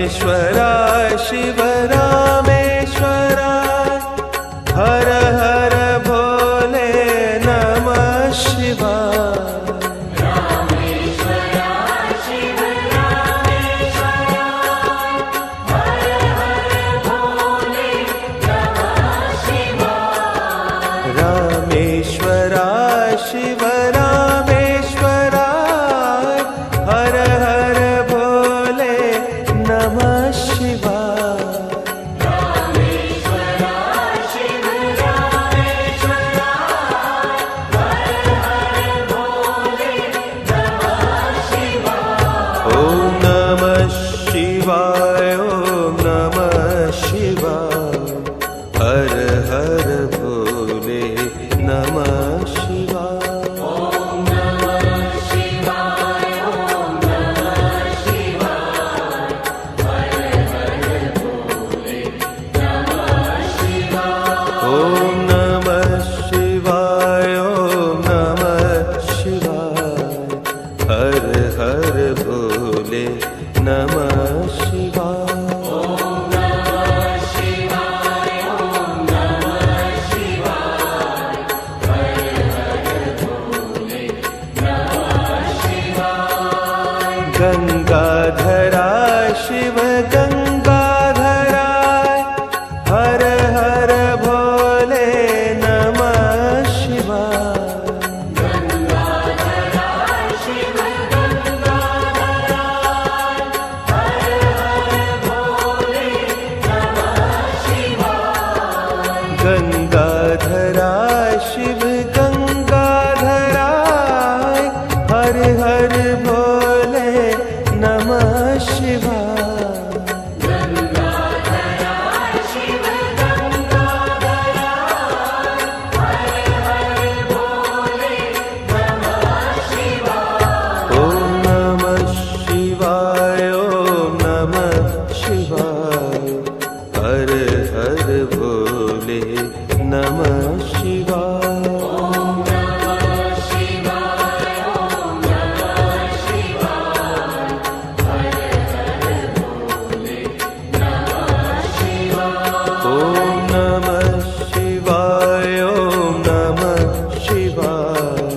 रामेश्वराय शिव रामेश्वराय हर हर भोले नमः शिवाय। रामेश्वराय शिव रामेश्वराय हर हर भोले नमः शिवाय। रामेश्वराय शिव रामेश्वराय हर हर भोले नमः शिवाय। ओम नमः शिवाय ओम नमः शिवाय हर हर भोले नमः शिवाय। ओम नमः शिवाय ओम नमः शिवाय हर हर भोले नमः शिवाय। ओम नमः शिवाय ओम नमः शिवाय हर हर भोले नमः शिवाय। ओम नमः शिवाय ओम नमः शिवाय हर हर भोले नमः शिवाय। गंगाधराय शिव गंगाधराय हर हर भोले नमः शिवाय। गंगाधराय शिव गंगाधराय हर हर भोले नमः शिवाय। गंगाधराय शिव गंगाधराय हर हर भोले नमः शिवाय। गंगाधराय शिव गंगाधराय हर हर भोले नमः शिवाय। ओम नमः शिवाय ओम नमः शिवाय हर हर भोले नमः शिवाय। ओम नमः शिवाय ओम नमः शिवाय हर हर भोले नमः शिवाय। ओम नमः शिवाय ओम नमः शिवाय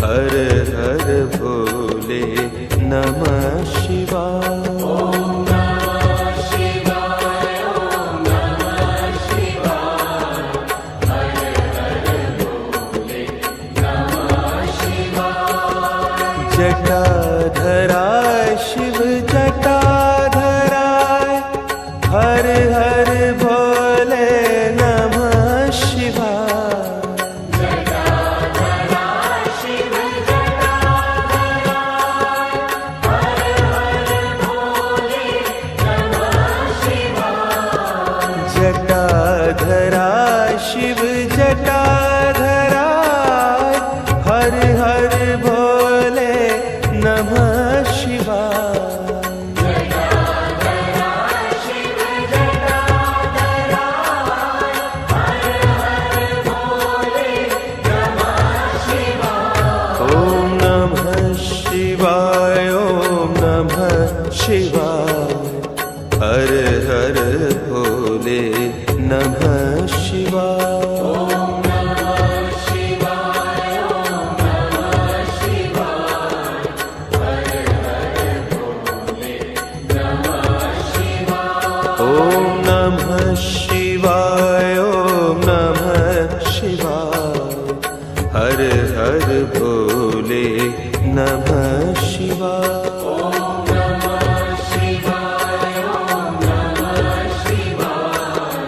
हर हर भोले नमः शिवाय। ओम नमः शिवाय ओम नमः शिवाय हर हर भोले नमः शिवाय। जटाधराय शिव जटाधराय हर हर भोले नमः शिवाय। जटाधराय शिव जटाधराय हर हर भोले नमः शिवाय। जटाधराय शिव जटाधराय हर हर भोले नमः शिवाय। जटाधराय शिव जटाधराय हर हर भोले नमः शिवाय। ओम नमः शिवाय ओम नमः शिवाय हर हर भोले नमः शिवाय। ओम नमः शिवाय ओम नमः शिवाय हर हर भोले नमः शिवाय। ओम नमः शिवाय ओम नमः शिवाय हर हर भोले नमः शिवाय। ओम नमः शिवाय ओम नमः शिवाय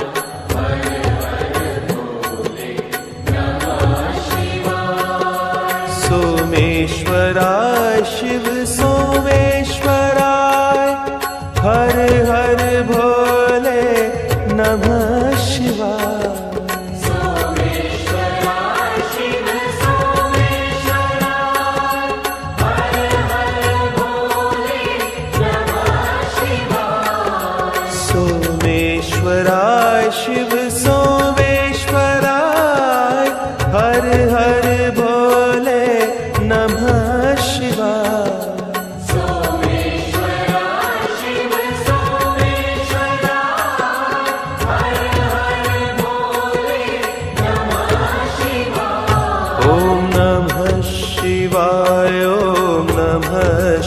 हर हर भोले नमः शिवाय। सोमेश्वराय शिव सोमेश्वराय हर हर भोले नमः शिवाय। सोमेश्वराय शिव सोमेश्वराय हर हर भोले नमः शिवाय। सोमेश्वराय शिव सोमेश्वराय हर हर भोले नमः शिवाय।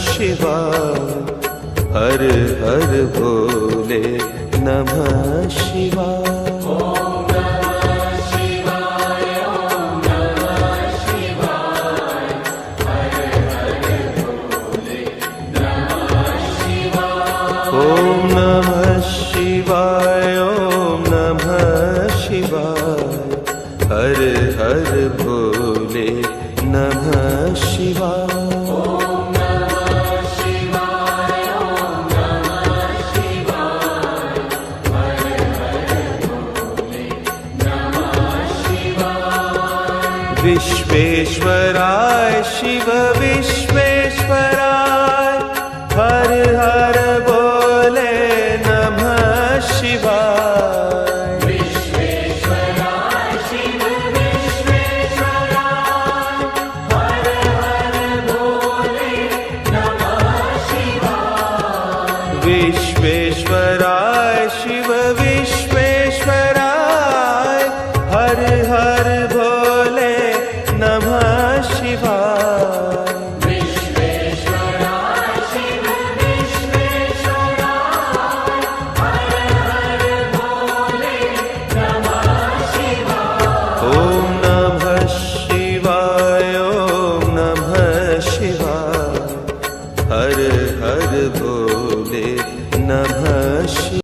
शिवाय हर हर भोले नमः शिवाय ॐ नमः शिवाय ॐ नमः शिवाय हर हर भोले नमः शिवाय विश्वेश्वराय शिव विश्वेश्वराय हर हर भोले नमः शिवाय विश्वेश्वराय शिव विश्वेश्वराय हर हर भोले नमः शिवाय विश्वेश्वराय शिव